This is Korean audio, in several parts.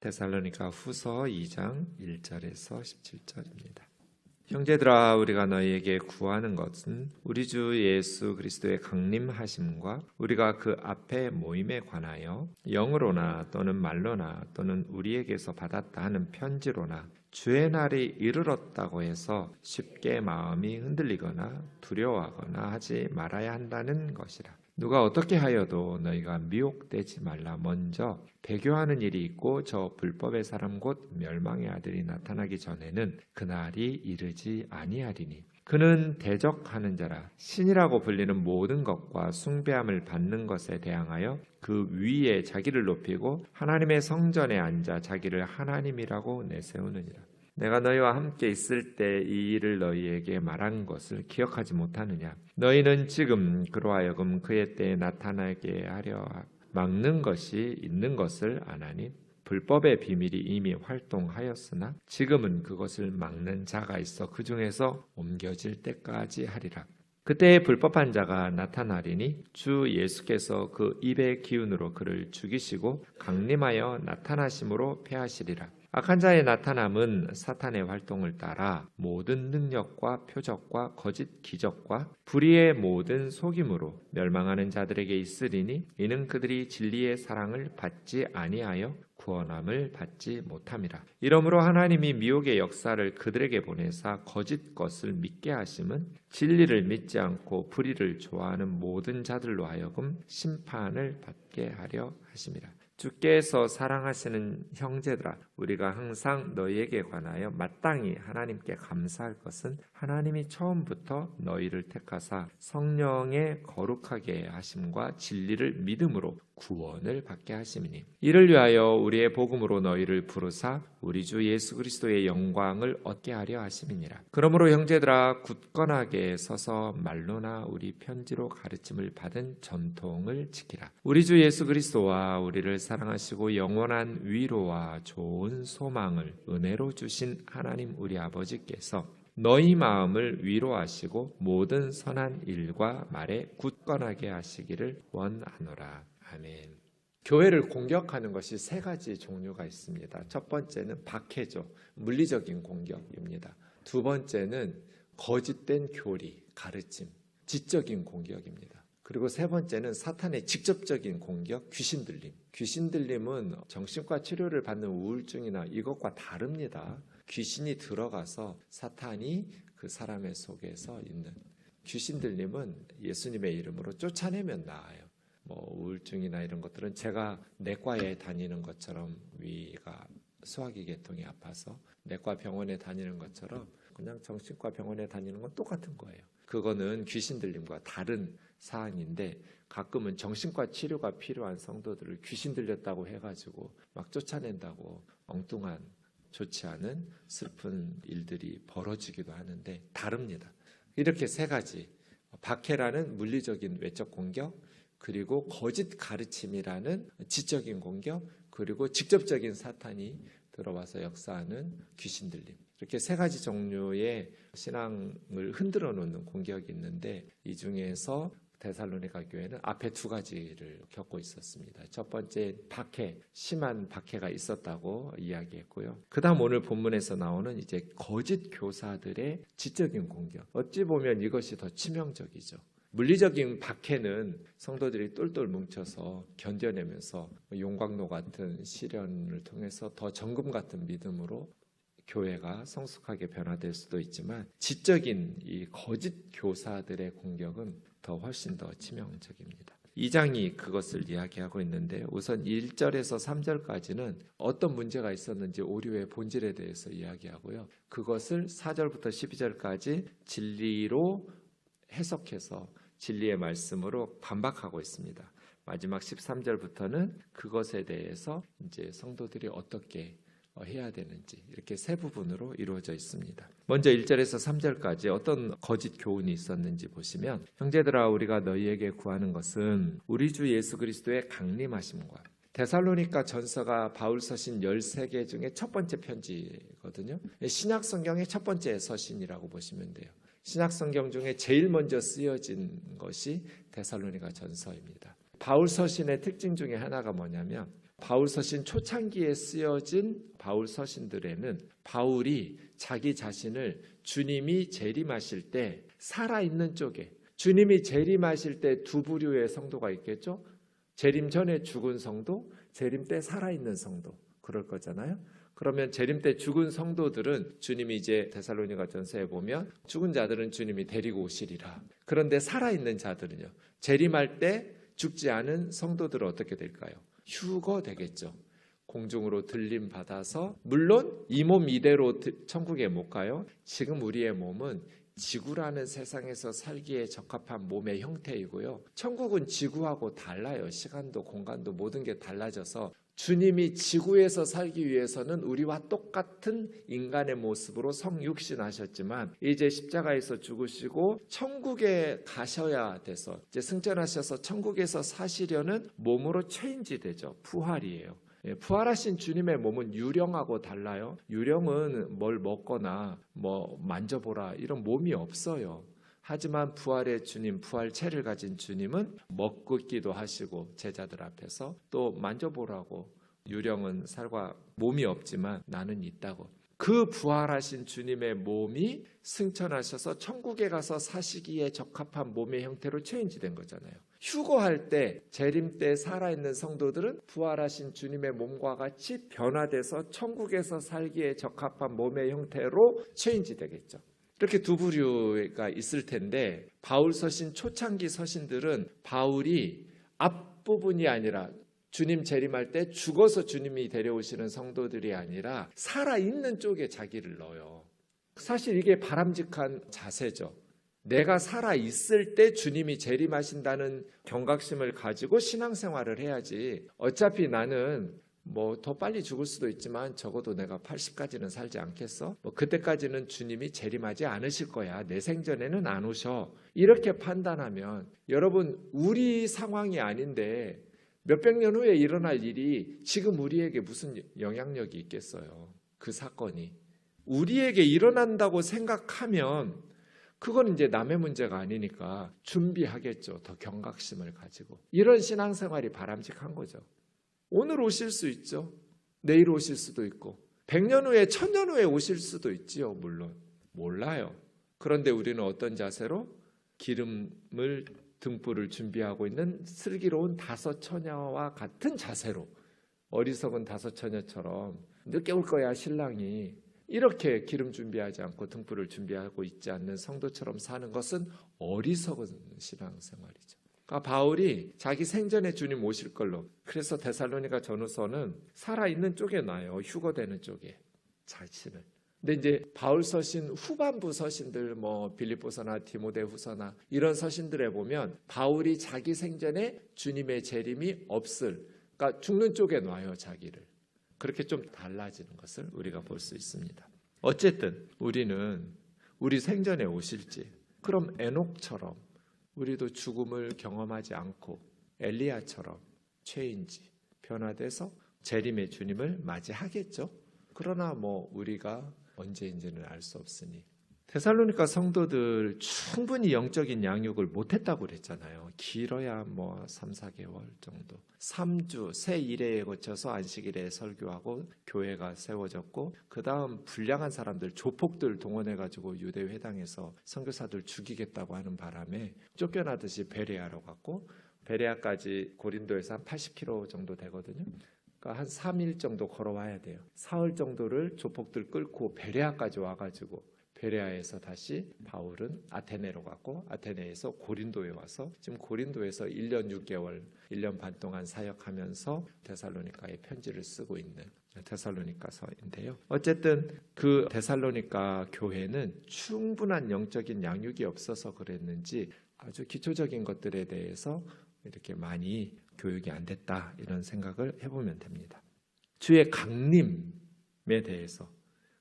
데살로니가 후서 2장 1절에서 17절입니다. 형제들아, 우리가 너희에게 구하는 것은 우리 주 예수 그리스도의 강림하심과 우리가 그 앞에 모임에 관하여 영으로나 또는 말로나 또는 우리에게서 받았다 하는 편지로나 주의 날이 이르렀다고 해서 쉽게 마음이 흔들리거나 두려워하거나 하지 말아야 한다는 것이라. 누가 어떻게 하여도 너희가 미혹되지 말라. 먼저 배교하는 일이 있고 저 불법의 사람 곧 멸망의 아들이 나타나기 전에는 그날이 이르지 아니하리니 그는 대적하는 자라. 신이라고 불리는 모든 것과 숭배함을 받는 것에 대항하여 그 위에 자기를 높이고 하나님의 성전에 앉아 자기를 하나님이라고 내세우느니라. 내가 너희와 함께 있을 때 이 일을 너희에게 말한 것을 기억하지 못하느냐. 너희는 지금 그로 하여금 그의 때에 나타나게 하려 막는 것이 있는 것을 아나니 불법의 비밀이 이미 활동하였으나 지금은 그것을 막는 자가 있어 그 중에서 옮겨질 때까지 하리라. 그때 불법한 자가 나타나리니 주 예수께서 그 입의 기운으로 그를 죽이시고 강림하여 나타나심으로 패하시리라. 악한 자의 나타남은 사탄의 활동을 따라 모든 능력과 표적과 거짓 기적과 불의의 모든 속임으로 멸망하는 자들에게 있으리니 이는 그들이 진리의 사랑을 받지 아니하여 구원함을 받지 못함이라. 이러므로 하나님이 미혹의 역사를 그들에게 보내사 거짓 것을 믿게 하심은 진리를 믿지 않고 불의를 좋아하는 모든 자들로 하여금 심판을 받게 하려 하심이라. 주께서 사랑하시는 형제들아, 우리가 항상 너희에게 관하여 마땅히 하나님께 감사할 것은 하나님이 처음부터 너희를 택하사 성령의 거룩하게 하심과 진리를 믿음으로 구원을 받게 하심이니 이를 위하여 우리의 복음으로 너희를 부르사 우리 주 예수 그리스도의 영광을 얻게 하려 하심이니라. 그러므로 형제들아, 굳건하게 서서 말로나 우리 편지로 가르침을 받은 전통을 지키라. 우리 주 예수 그리스도와 우리를 사랑하시고 영원한 위로와 좋은 소망을 은혜로 주신 하나님 우리 아버지께서 너희 마음을 위로하시고 모든 선한 일과 말에 굳건하게 하시기를 원하노라. 아멘. 교회를 공격하는 것이 세 가지 종류가 있습니다. 첫 번째는 박해죠. 물리적인 공격입니다. 두 번째는 거짓된 교리, 가르침, 지적인 공격입니다. 그리고 세 번째는 사탄의 직접적인 공격, 귀신 들림. 귀신 들림은 정신과 치료를 받는 우울증이나 이것과 다릅니다. 귀신이 들어가서 사탄이 그 사람의 속에서 있는. 귀신 들림은 예수님의 이름으로 쫓아내면 나아요. 우울증이나 이런 것들은 제가 내과에 다니는 것처럼 위가 소화기 계통이 아파서 내과 병원에 다니는 것처럼 그냥 정신과 병원에 다니는 건 똑같은 거예요. 그거는 귀신 들림과 다른 사항인데 가끔은 정신과 치료가 필요한 성도들을 귀신 들렸다고 해가지고 막 쫓아낸다고 엉뚱한 좋지 않은 슬픈 일들이 벌어지기도 하는데 다릅니다. 이렇게 세 가지, 박해라는 물리적인 외적 공격, 그리고 거짓 가르침이라는 지적인 공격, 그리고 직접적인 사탄이 들어와서 역사하는 귀신 들림. 이렇게 세 가지 종류의 신앙을 흔들어 놓는 공격이 있는데 이 중에서 데살로니가 교회는 앞에 두 가지를 겪고 있었습니다. 첫 번째 박해, 심한 박해가 있었다고 이야기했고요. 그 다음 오늘 본문에서 나오는 이제 거짓 교사들의 지적인 공격. 어찌 보면 이것이 더 치명적이죠. 물리적인 박해는 성도들이 똘똘 뭉쳐서 견뎌내면서 용광로 같은 시련을 통해서 더 정금 같은 믿음으로 교회가 성숙하게 변화될 수도 있지만 지적인 이 거짓 교사들의 공격은 더 훨씬 더 치명적입니다. 2장이 그것을 이야기하고 있는데 우선 1절에서 3절까지는 어떤 문제가 있었는지 오류의 본질에 대해서 이야기하고요. 그것을 4절부터 12절까지 진리로 해석해서 진리의 말씀으로 반박하고 있습니다. 마지막 13절부터는 그것에 대해서 이제 성도들이 어떻게 해야 되는지 이렇게 세 부분으로 이루어져 있습니다. 먼저 1절에서 3절까지 어떤 거짓 교훈이 있었는지 보시면 형제들아, 우리가 너희에게 구하는 것은 우리 주 예수 그리스도의 강림하심과 데살로니가 전서가 바울 서신 13개 중에 첫 번째 편지거든요. 신약 성경의 첫 번째 서신이라고 보시면 돼요. 신약 성경 중에 제일 먼저 쓰여진 것이 데살로니가 전서입니다. 바울 서신의 특징 중에 하나가 뭐냐면 바울 서신 초창기에 쓰여진 바울 서신들에는 바울이 자기 자신을 주님이 재림하실 때 살아있는 쪽에, 주님이 재림하실 때 두 부류의 성도가 있겠죠. 재림 전에 죽은 성도, 재림 때 살아있는 성도, 그럴 거잖아요. 그러면 재림 때 죽은 성도들은 주님이 이제 데살로니가전서에 보면 죽은 자들은 주님이 데리고 오시리라. 그런데 살아있는 자들은요, 재림할 때 죽지 않은 성도들은 어떻게 될까요? 휴거 되겠죠. 공중으로 들림 받아서, 물론 이 몸 이대로 천국에 못 가요. 지금 우리의 몸은 지구라는 세상에서 살기에 적합한 몸의 형태이고요. 천국은 지구하고 달라요. 시간도 공간도 모든 게 달라져서 주님이 지구에서 살기 위해서는 우리와 똑같은 인간의 모습으로 성육신하셨지만 이제 십자가에서 죽으시고 천국에 가셔야 돼서 이제 승천하셔서 천국에서 사시려는 몸으로 체인지 되죠. 부활이에요. 부활하신 주님의 몸은 유령하고 달라요. 유령은 뭘 먹거나 뭐 만져보라 이런 몸이 없어요. 하지만 부활의 주님, 부활체를 가진 주님은 먹기도 하시고 제자들 앞에서 또 만져보라고, 유령은 살과 몸이 없지만 나는 있다고. 그 부활하신 주님의 몸이 승천하셔서 천국에 가서 사시기에 적합한 몸의 형태로 체인지된 거잖아요. 휴거할 때, 재림 때 살아있는 성도들은 부활하신 주님의 몸과 같이 변화돼서 천국에서 살기에 적합한 몸의 형태로 체인지되겠죠. 이렇게 두 부류가 있을 텐데 바울 서신 초창기 서신들은 바울이 앞부분이 아니라 주님 재림할 때 죽어서 주님이 데려오시는 성도들이 아니라 살아있는 쪽에 자기를 넣어요. 사실 이게 바람직한 자세죠. 내가 살아있을 때 주님이 재림하신다는 경각심을 가지고 신앙생활을 해야지. 어차피 나는 뭐 더 빨리 죽을 수도 있지만 적어도 내가 80까지는 살지 않겠어? 뭐 그때까지는 주님이 재림하지 않으실 거야. 내 생전에는 안 오셔. 이렇게 판단하면 여러분, 우리 상황이 아닌데 몇백 년 후에 일어날 일이 지금 우리에게 무슨 영향력이 있겠어요? 그 사건이 우리에게 일어난다고 생각하면 그건 이제 남의 문제가 아니니까 준비하겠죠. 더 경각심을 가지고. 이런 신앙생활이 바람직한 거죠. 오늘 오실 수 있죠. 내일 오실 수도 있고 100년 후에 1000년 후에 오실 수도 있지요. 물론 몰라요. 그런데 우리는 어떤 자세로? 기름을 등불을 준비하고 있는 슬기로운 다섯 처녀와 같은 자세로, 어리석은 다섯 처녀처럼 늦게 올 거야 신랑이, 이렇게 기름 준비하지 않고 등불을 준비하고 있지 않는 성도처럼 사는 것은 어리석은 신앙생활이죠. 그러니까 바울이 자기 생전에 주님 오실 걸로, 그래서 데살로니가 전후서는 살아있는 쪽에 놔요. 휴거되는 쪽에 자신을. 근데 이제 바울 서신 후반부 서신들, 뭐 빌립보서나 디모데후서나 이런 서신들에 보면 바울이 자기 생전에 주님의 재림이 없을, 그러니까 죽는 쪽에 놔요 자기를. 그렇게 좀 달라지는 것을 우리가 볼 수 있습니다. 어쨌든 우리는 우리 생전에 오실지, 그럼 에녹처럼 우리도 죽음을 경험하지 않고 엘리야처럼 체인지 변화돼서 재림의 주님을 맞이하겠죠. 그러나 뭐 우리가 언제인지는 알 수 없으니. 데살로니가 성도들 충분히 영적인 양육을 못했다고 그랬잖아요. 길어야 뭐 3, 4개월 정도. 3주 새 1회에 거쳐서 안식일에 설교하고 교회가 세워졌고, 그 다음 불량한 사람들, 조폭들 동원해가지고 유대회당에서 선교사들 죽이겠다고 하는 바람에 쫓겨나듯이 베레아로 갔고, 베레아까지 고린도에서 한 80km 정도 되거든요. 그러니까 한 3일 정도 걸어와야 돼요. 사흘 정도를 조폭들 끌고 베레아까지 와가지고, 베레아에서 다시 바울은 아테네로 갔고, 아테네에서 고린도에 와서 지금 고린도에서 1년 6개월, 1년 반 동안 사역하면서 데살로니가에 편지를 쓰고 있는 데살로니가서인데요. 어쨌든 그 데살로니가 교회는 충분한 영적인 양육이 없어서 그랬는지 아주 기초적인 것들에 대해서 이렇게 많이 교육이 안 됐다, 이런 생각을 해보면 됩니다. 주의 강림에 대해서,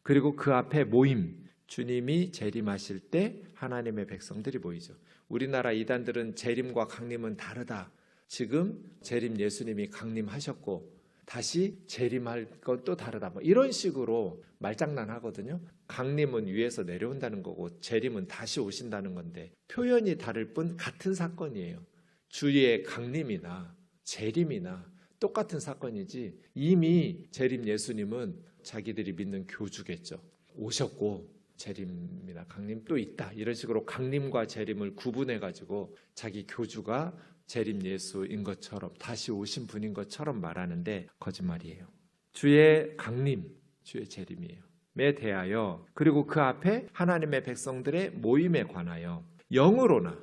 그리고 그 앞에 모임, 주님이 재림하실 때 하나님의 백성들이 모이죠. 우리나라 이단들은 재림과 강림은 다르다. 지금 재림 예수님이 강림하셨고 다시 재림할 것도 다르다. 뭐 이런 식으로 말장난하거든요. 강림은 위에서 내려온다는 거고 재림은 다시 오신다는 건데 표현이 다를 뿐 같은 사건이에요. 주의 강림이나 재림이나 똑같은 사건이지 이미 재림 예수님은 자기들이 믿는 교주겠죠. 오셨고 재림이나 강림 또 있다. 이런 식으로 강림과 재림을 구분해가지고 자기 교주가 재림 예수인 것처럼 다시 오신 분인 것처럼 말하는데 거짓말이에요. 주의 강림, 주의 재림이에요. 에 대하여 그리고 그 앞에 하나님의 백성들의 모임에 관하여 영으로나,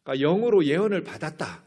그러니까 영으로 예언을 받았다,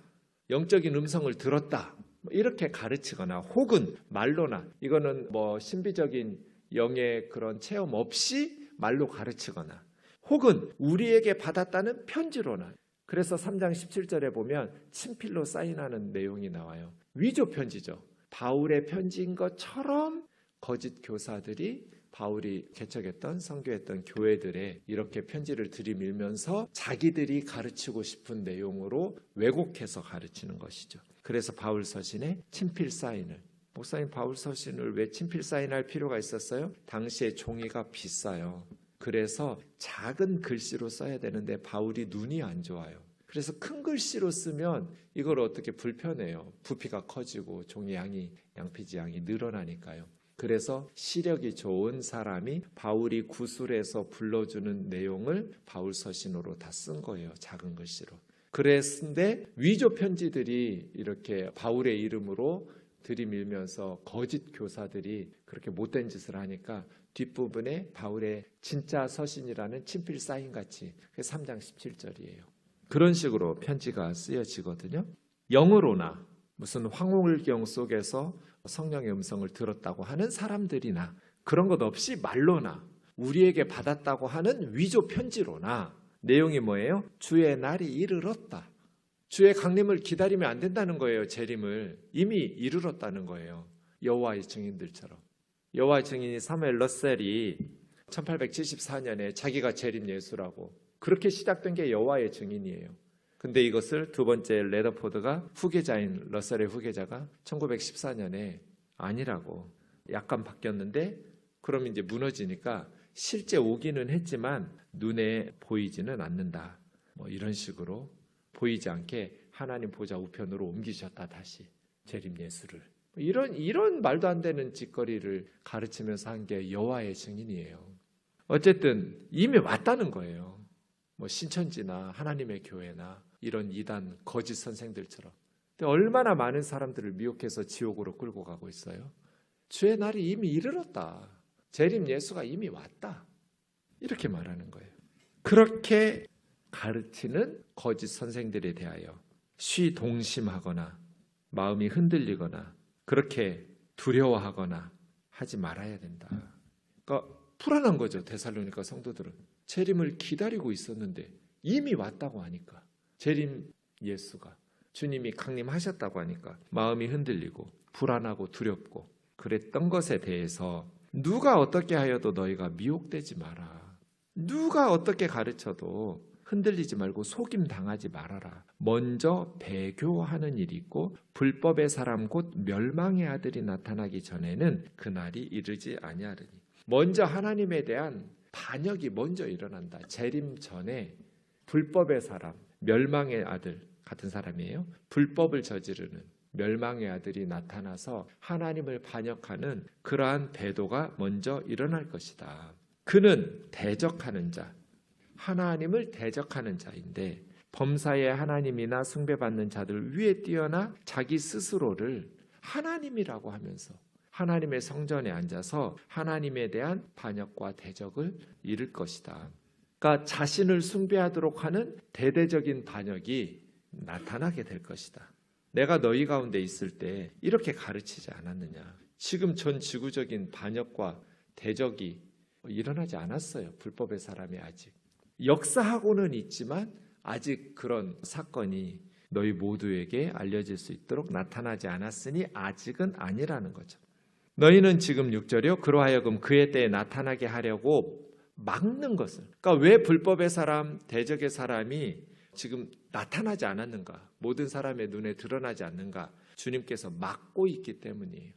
영적인 음성을 들었다 이렇게 가르치거나 혹은 말로나, 이거는 뭐 신비적인 영의 그런 체험 없이 말로 가르치거나 혹은 우리에게 받았다는 편지로나. 그래서 3장 17절에 보면 친필로 사인하는 내용이 나와요. 위조 편지죠. 바울의 편지인 것처럼 거짓 교사들이 바울이 개척했던 선교했던 교회들에 이렇게 편지를 들이밀면서 자기들이 가르치고 싶은 내용으로 왜곡해서 가르치는 것이죠. 그래서 바울 서신에 친필 사인을, 목사님 바울 서신을 왜 친필 사인할 필요가 있었어요? 당시에 종이가 비싸요. 그래서 작은 글씨로 써야 되는데 바울이 눈이 안 좋아요. 그래서 큰 글씨로 쓰면 이걸 어떻게 불편해요. 부피가 커지고 종이 양이, 양피지 양이 늘어나니까요. 그래서 시력이 좋은 사람이 바울이 구술해서 불러주는 내용을 바울 서신으로 다 쓴 거예요. 작은 글씨로. 그랬는데 위조 편지들이 이렇게 바울의 이름으로 들이밀면서 거짓 교사들이 그렇게 못된 짓을 하니까 뒷부분에 바울의 진짜 서신이라는 친필 사인같이 3장 17절이에요. 그런 식으로 편지가 쓰여지거든요. 영으로나 무슨 황홀경 속에서 성령의 음성을 들었다고 하는 사람들이나 그런 것 없이 말로나 우리에게 받았다고 하는 위조 편지로나 내용이 뭐예요? 주의 날이 이르렀다. 주의 강림을 기다리면 안 된다는 거예요. 재림을 이미 이르렀다는 거예요. 여호와의 증인들처럼. 여호와의 증인이 사무엘 러셀이 1874년에 자기가 재림 예수라고 그렇게 시작된 게 여호와의 증인이에요. 근데 이것을 두 번째 레더포드가 후계자인 러셀의 후계자가 1914년에 아니라고 약간 바뀌었는데 그럼 이제 무너지니까 실제 오기는 했지만 눈에 보이지는 않는다. 뭐 이런 식으로 보이지 않게 하나님 보좌 우편으로 옮기셨다 다시 재림 예수를. 이런 말도 안 되는 짓거리를 가르치면서 한 게 여호와의 증인이에요. 어쨌든 이미 왔다는 거예요. 뭐 신천지나 하나님의 교회나 이런 이단 거짓 선생들처럼. 근데 얼마나 많은 사람들을 미혹해서 지옥으로 끌고 가고 있어요. 주의 날이 이미 이르렀다. 재림 예수가 이미 왔다. 이렇게 말하는 거예요. 그렇게 가르치는 거짓 선생들에 대하여 시동심하거나 마음이 흔들리거나 그렇게 두려워하거나 하지 말아야 된다. 그러니까 불안한 거죠. 데살로니가 성도들은. 재림을 기다리고 있었는데 이미 왔다고 하니까 재림 예수가 주님이 강림하셨다고 하니까 마음이 흔들리고 불안하고 두렵고 그랬던 것에 대해서 누가 어떻게 하여도 너희가 미혹되지 마라. 누가 어떻게 가르쳐도 흔들리지 말고 속임 당하지 말아라. 먼저 배교하는 일이 있고 불법의 사람 곧 멸망의 아들이 나타나기 전에는 그날이 이르지 아니하리니. 먼저 하나님에 대한 반역이 먼저 일어난다. 재림 전에 불법의 사람, 멸망의 아들 같은 사람이에요. 불법을 저지르는 멸망의 아들이 나타나서 하나님을 반역하는 그러한 배도가 먼저 일어날 것이다. 그는 대적하는 자, 하나님을 대적하는 자인데 범사의 하나님이나 숭배받는 자들 위에 뛰어나 자기 스스로를 하나님이라고 하면서 하나님의 성전에 앉아서 하나님에 대한 반역과 대적을 이룰 것이다. 그러니까 자신을 숭배하도록 하는 대대적인 반역이 나타나게 될 것이다. 내가 너희 가운데 있을 때 이렇게 가르치지 않았느냐. 지금 전 지구적인 반역과 대적이 일어나지 않았어요. 불법의 사람이 아직. 역사하고는 있지만 아직 그런 사건이 너희 모두에게 알려질 수 있도록 나타나지 않았으니 아직은 아니라는 거죠. 너희는 지금 6절이요. 그로하여금 그의 때에 나타나게 하려고 막는 것을. 그러니까 왜 불법의 사람, 대적의 사람이 지금 나타나지 않았는가? 모든 사람의 눈에 드러나지 않는가? 주님께서 막고 있기 때문이에요.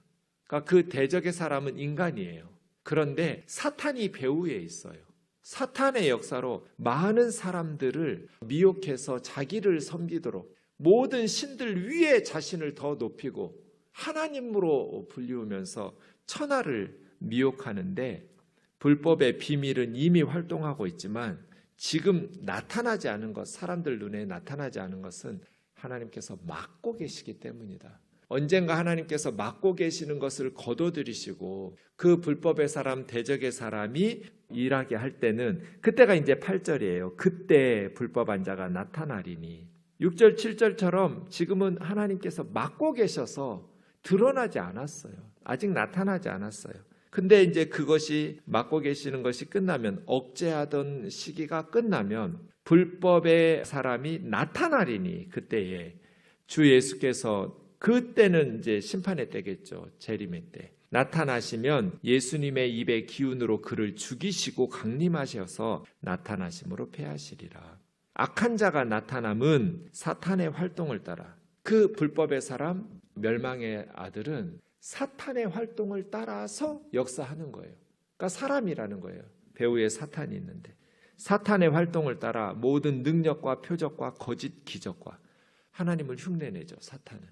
그러니까 그 대적의 사람은 인간이에요. 그런데 사탄이 배후에 있어요. 사탄의 역사로 많은 사람들을 미혹해서 자기를 섬기도록 모든 신들 위에 자신을 더 높이고 하나님으로 불리우면서 천하를 미혹하는데 불법의 비밀은 이미 활동하고 있지만 지금 나타나지 않은 것, 사람들 눈에 나타나지 않은 것은 하나님께서 막고 계시기 때문이다. 언젠가 하나님께서 막고 계시는 것을 거둬들이시고 그 불법의 사람, 대적의 사람이 일하게 할 때는 그때가 이제 8절이에요. 그때 불법한 자가 나타나리니. 6절, 7절처럼 지금은 하나님께서 막고 계셔서 드러나지 않았어요. 아직 나타나지 않았어요. 근데 이제 그것이 막고 계시는 것이 끝나면, 억제하던 시기가 끝나면 불법의 사람이 나타나리니, 그때에 주 예수께서, 그때는 이제 심판의 때겠죠. 재림의 때 나타나시면 예수님의 입의 기운으로 그를 죽이시고 강림하셔서 나타나심으로 패하시리라. 악한 자가 나타남은 사탄의 활동을 따라, 그 불법의 사람, 멸망의 아들은 사탄의 활동을 따라서 역사하는 거예요. 그러니까 사람이라는 거예요. 배후에 사탄이 있는데 사탄의 활동을 따라 모든 능력과 표적과 거짓 기적과, 하나님을 흉내내죠. 사탄은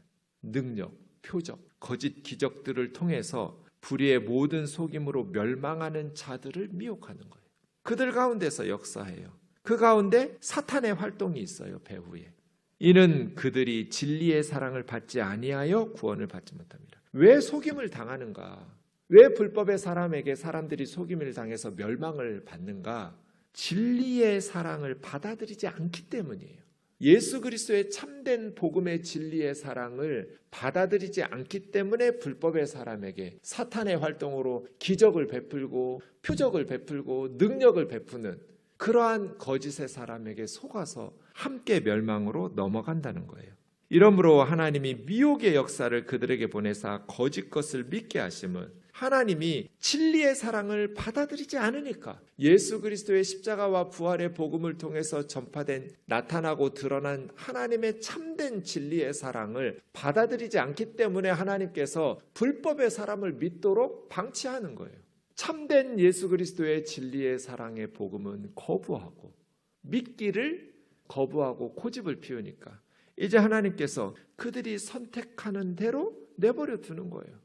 능력, 표적, 거짓 기적들을 통해서 불의의 모든 속임으로 멸망하는 자들을 미혹하는 거예요. 그들 가운데서 역사해요. 그 가운데 사탄의 활동이 있어요. 배후에. 이는 그들이 진리의 사랑을 받지 아니하여 구원을 받지 못합니다. 왜 속임을 당하는가? 왜 불법의 사람에게 사람들이 속임을 당해서 멸망을 받는가? 진리의 사랑을 받아들이지 않기 때문이에요. 예수 그리스도의 참된 복음의 진리의 사랑을 받아들이지 않기 때문에 불법의 사람에게 사탄의 활동으로 기적을 베풀고 표적을 베풀고 능력을 베푸는 그러한 거짓의 사람에게 속아서 함께 멸망으로 넘어간다는 거예요. 이러므로 하나님이 미혹의 역사를 그들에게 보내사 거짓 것을 믿게 하심은, 하나님이 진리의 사랑을 받아들이지 않으니까, 예수 그리스도의 십자가와 부활의 복음을 통해서 전파된, 나타나고 드러난 하나님의 참된 진리의 사랑을 받아들이지 않기 때문에 하나님께서 불법의 사람을 믿도록 방치하는 거예요. 참된 예수 그리스도의 진리의 사랑의 복음은 거부하고, 믿기를 거부하고 고집을 피우니까 이제 하나님께서 그들이 선택하는 대로 내버려 두는 거예요.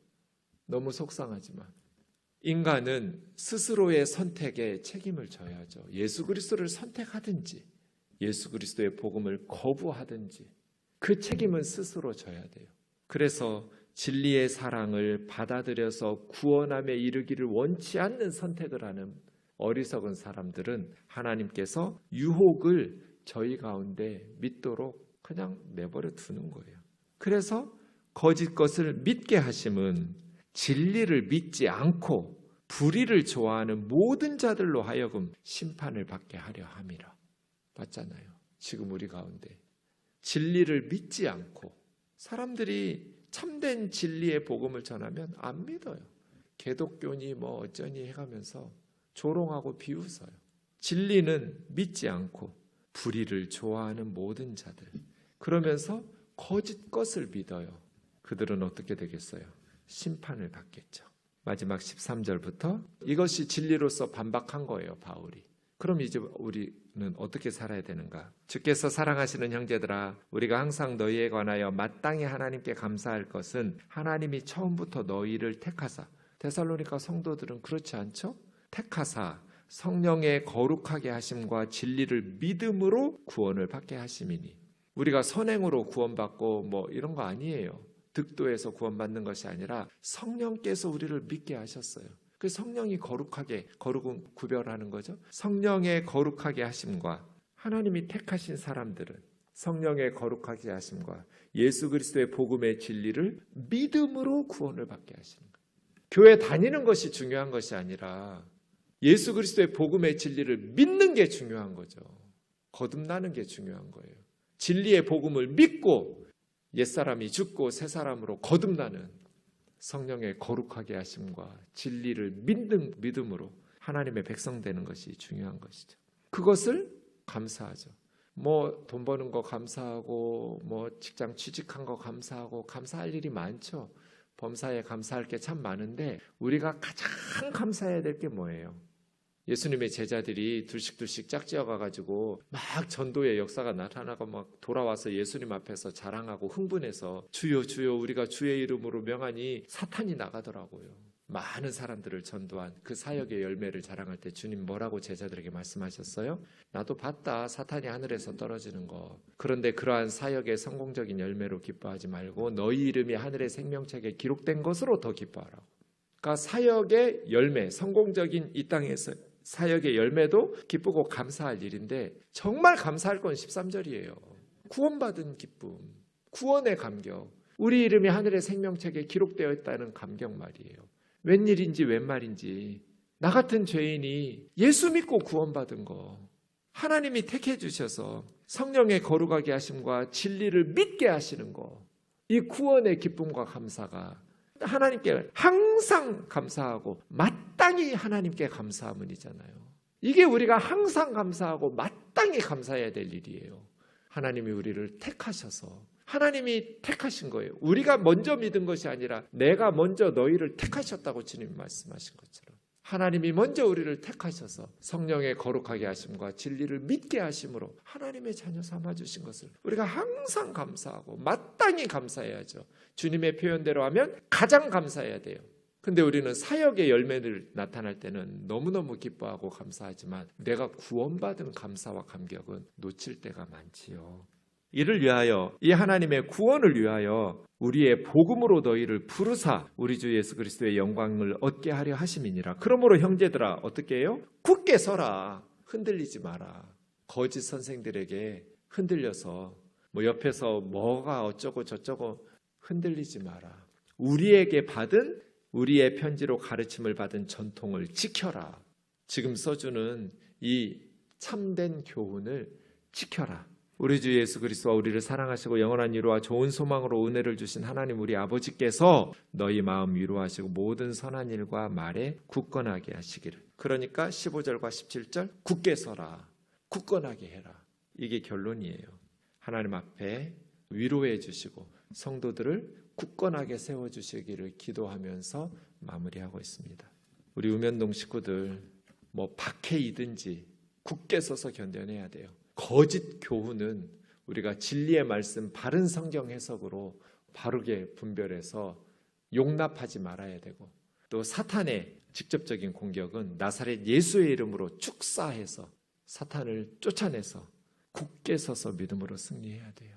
너무 속상하지만 인간은 스스로의 선택에 책임을 져야죠. 예수 그리스도를 선택하든지 예수 그리스도의 복음을 거부하든지 그 책임은 스스로 져야 돼요. 그래서 진리의 사랑을 받아들여서 구원함에 이르기를 원치 않는 선택을 하는 어리석은 사람들은 하나님께서 유혹을 저희 가운데 믿도록 그냥 내버려 두는 거예요. 그래서 거짓 것을 믿게 하심은 진리를 믿지 않고 불의를 좋아하는 모든 자들로 하여금 심판을 받게 하려 함이라. 맞잖아요. 지금 우리 가운데 진리를 믿지 않고, 사람들이 참된 진리의 복음을 전하면 안 믿어요. 개독교니 뭐 어쩌니 해가면서 조롱하고 비웃어요. 진리는 믿지 않고 불의를 좋아하는 모든 자들, 그러면서 거짓 것을 믿어요. 그들은 어떻게 되겠어요? 심판을 받겠죠. 마지막 13절부터 이것이 진리로서 반박한 거예요, 바울이. 그럼 이제 우리는 어떻게 살아야 되는가? 주께서 사랑하시는 형제들아, 우리가 항상 너희에 관하여 마땅히 하나님께 감사할 것은 하나님이 처음부터 너희를 택하사, 데살로니가 성도들은 그렇지 않죠? 택하사 성령의 거룩하게 하심과 진리를 믿음으로 구원을 받게 하심이니. 우리가 선행으로 구원받고 뭐 이런 거 아니에요. 득도해서 구원받는 것이 아니라 성령께서 우리를 믿게 하셨어요. 그 성령이 거룩하게, 거룩은 구별하는 거죠. 성령의 거룩하게 하심과, 하나님이 택하신 사람들은 성령의 거룩하게 하심과 예수 그리스도의 복음의 진리를 믿음으로 구원을 받게 하시는 거예요. 교회 다니는 것이 중요한 것이 아니라 예수 그리스도의 복음의 진리를 믿는 게 중요한 거죠. 거듭나는 게 중요한 거예요. 진리의 복음을 믿고 옛사람이 죽고 새사람으로 거듭나는 성령의 거룩하게 하심과 진리를 믿는 믿음으로 하나님의 백성 되는 것이 중요한 것이죠. 그것을 감사하죠. 뭐 돈 버는 거 감사하고, 뭐 직장 취직한 거 감사하고, 감사할 일이 많죠. 범사에 감사할 게 참 많은데 우리가 가장 감사해야 될 게 뭐예요? 예수님의 제자들이 둘씩 짝지어 가가지고 막 전도의 역사가 나타나고 막 돌아와서 예수님 앞에서 자랑하고 흥분해서 주여 주여 우리가 주의 이름으로 명하니 사탄이 나가더라고요. 많은 사람들을 전도한 그 사역의 열매를 자랑할 때 주님 뭐라고 제자들에게 말씀하셨어요? 나도 봤다. 사탄이 하늘에서 떨어지는 거. 그런데 그러한 사역의 성공적인 열매로 기뻐하지 말고 너희 이름이 하늘의 생명책에 기록된 것으로 더 기뻐하라고. 그러니까 사역의 열매, 성공적인 이 땅에서 사역의 열매도 기쁘고 감사할 일인데 정말 감사할 건 13절이에요. 구원받은 기쁨, 구원의 감격, 우리 이름이 하늘의 생명책에 기록되어 있다는 감격 말이에요. 웬일인지 웬 말인지 나 같은 죄인이 예수 믿고 구원받은 거, 하나님이 택해 주셔서 성령의 거룩하게 하심과 진리를 믿게 하시는 거, 이 구원의 기쁨과 감사가 하나님께 항상 감사하고 마땅히 하나님께 감사함은이잖아요. 이게 우리가 항상 감사하고 마땅히 감사해야 될 일이에요. 하나님이 우리를 택하셔서, 하나님이 택하신 거예요. 우리가 먼저 믿은 것이 아니라 내가 먼저 너희를 택하셨다고 주님이 말씀하신 것처럼 하나님이 먼저 우리를 택하셔서 성령의 거룩하게 하심과 진리를 믿게 하심으로 하나님의 자녀 삼아주신 것을 우리가 항상 감사하고 마땅히 감사해야죠. 주님의 표현대로 하면 가장 감사해야 돼요. 근데 우리는 사역의 열매를 나타날 때는 너무너무 기뻐하고 감사하지만 내가 구원받은 감사와 감격은 놓칠 때가 많지요. 이를 위하여, 이 하나님의 구원을 위하여 우리의 복음으로 너희를 부르사 우리 주 예수 그리스도의 영광을 얻게 하려 하심이니라. 그러므로 형제들아 어떻게 해요? 굳게 서라. 흔들리지 마라. 거짓 선생들에게 흔들려서 뭐 옆에서 뭐가 어쩌고 저쩌고 흔들리지 마라. 우리에게 받은, 우리의 편지로 가르침을 받은 전통을 지켜라. 지금 써주는 이 참된 교훈을 지켜라. 우리 주 예수 그리스도와 우리를 사랑하시고 영원한 위로와 좋은 소망으로 은혜를 주신 하나님 우리 아버지께서 너희 마음 위로하시고 모든 선한 일과 말에 굳건하게 하시기를. 그러니까 15절과 17절 굳게 서라. 굳건하게 해라. 이게 결론이에요. 하나님 앞에 위로해 주시고 성도들을 굳건하게 세워주시기를 기도하면서 마무리하고 있습니다. 우리 우면동 식구들 뭐 박해이든지 굳게 서서 견뎌내야 돼요. 거짓 교훈은 우리가 진리의 말씀, 바른 성경 해석으로 바르게 분별해서 용납하지 말아야 되고, 또 사탄의 직접적인 공격은 나사렛 예수의 이름으로 축사해서 사탄을 쫓아내서 굳게 서서 믿음으로 승리해야 돼요.